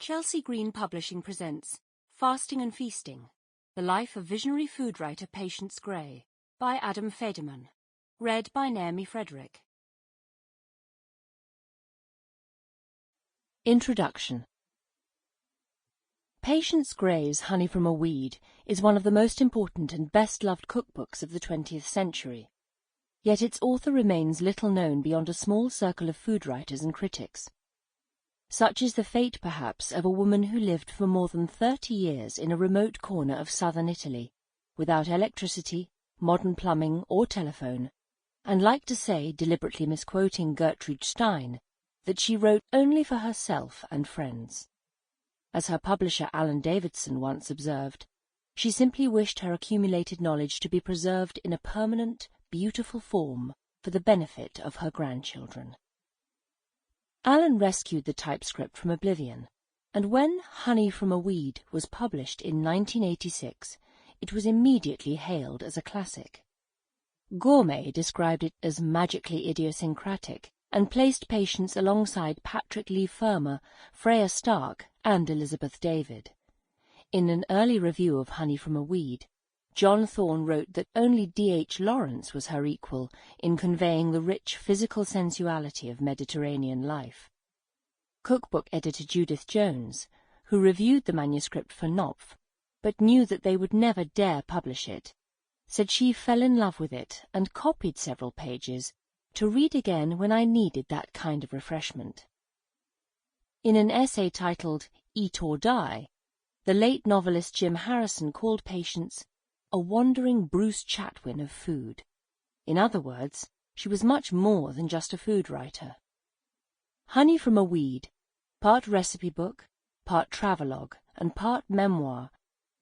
Chelsea Green Publishing presents Fasting and Feasting, The Life of Visionary Food Writer Patience Gray, by Adam Federman. Read by Naomi Frederick. Introduction. Patience Gray's Honey from a Weed is one of the most important and best-loved cookbooks of the 20th century. Yet its author remains little known beyond a small circle of food writers and critics. Such is the fate, perhaps, of a woman who lived for more than 30 years in a remote corner of southern Italy, without electricity, modern plumbing, or telephone, and like to say, deliberately misquoting Gertrude Stein, that she wrote only for herself and friends. As her publisher Alan Davidson once observed, she simply wished her accumulated knowledge to be preserved in a permanent, beautiful form for the benefit of her grandchildren. Alan rescued the typescript from oblivion, and when Honey from a Weed was published in 1986, it was immediately hailed as a classic. Gourmet described it as magically idiosyncratic and placed Patience alongside Patrick Leigh Fermor, Freya Stark, and Elizabeth David. In an early review of Honey from a Weed, John Thorne wrote that only D.H. Lawrence was her equal in conveying the rich physical sensuality of Mediterranean life. Cookbook editor Judith Jones, who reviewed the manuscript for Knopf, but knew that they would never dare publish it, said she fell in love with it and copied several pages to read again when I needed that kind of refreshment. In an essay titled Eat or Die, the late novelist Jim Harrison called Patience a wandering Bruce Chatwin of food. In other words, she was much more than just a food writer. Honey from a Weed, part recipe book, part travelogue, and part memoir,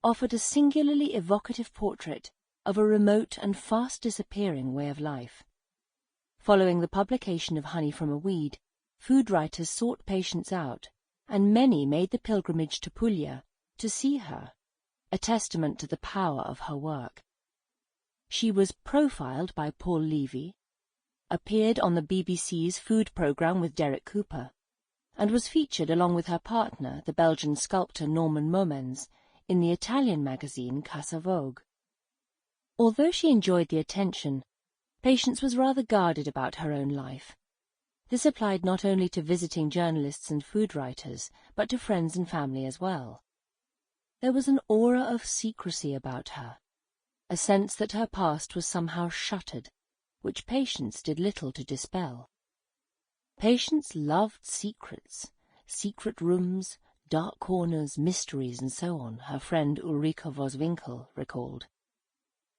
offered a singularly evocative portrait of a remote and fast-disappearing way of life. Following the publication of Honey from a Weed, food writers sought Patience out, and many made the pilgrimage to Puglia to see her, a testament to the power of her work. She was profiled by Paul Levy, appeared on the BBC's food programme with Derek Cooper, and was featured along with her partner, the Belgian sculptor Norman Momens, in the Italian magazine Casa Vogue. Although she enjoyed the attention, Patience was rather guarded about her own life. This applied not only to visiting journalists and food writers, but to friends and family as well. There was an aura of secrecy about her, a sense that her past was somehow shuttered, which Patience did little to dispel. Patience loved secrets, secret rooms, dark corners, mysteries, and so on, her friend Ulrika Voswinkel recalled.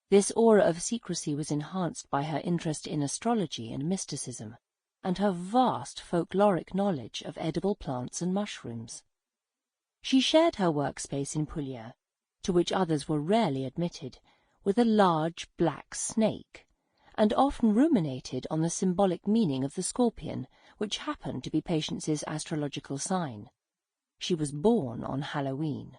This aura of secrecy was enhanced by her interest in astrology and mysticism, and her vast folkloric knowledge of edible plants and mushrooms. She shared her workspace in Puglia, to which others were rarely admitted, with a large black snake, and often ruminated on the symbolic meaning of the scorpion, which happened to be Patience's astrological sign. She was born on Halloween.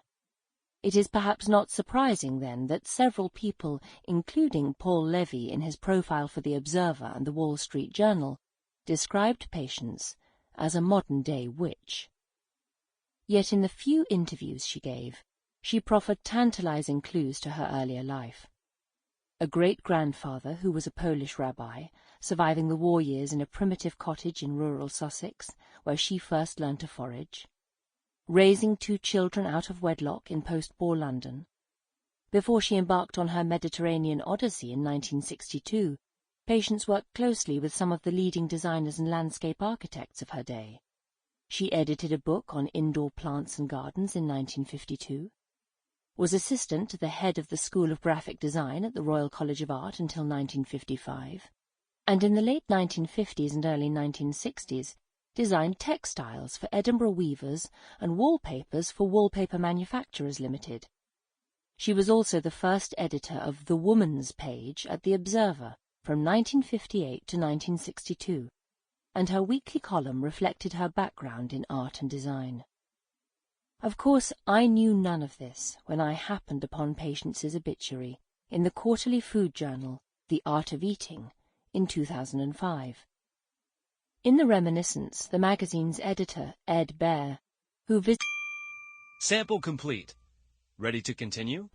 It is perhaps not surprising, then, that several people, including Paul Levy in his profile for The Observer and the Wall Street Journal, described Patience as a modern-day witch. Yet in the few interviews she gave, she proffered tantalizing clues to her earlier life. A great-grandfather who was a Polish rabbi, surviving the war years in a primitive cottage in rural Sussex, where she first learned to forage. Raising 2 children out of wedlock in post-war London. Before she embarked on her Mediterranean odyssey in 1962, Patience worked closely with some of the leading designers and landscape architects of her day. She edited a book on indoor plants and gardens in 1952, was assistant to the head of the School of Graphic Design at the Royal College of Art until 1955, and in the late 1950s and early 1960s designed textiles for Edinburgh Weavers and wallpapers for Wallpaper Manufacturers Limited. She was also the first editor of The Woman's Page at The Observer from 1958 to 1962, and her weekly column reflected her background in art and design. Of course, I knew none of this when I happened upon Patience's obituary in the quarterly food journal, The Art of Eating, in 2005. In the reminiscence, the magazine's editor, Ed Baer, who visited Sample complete. Ready to continue?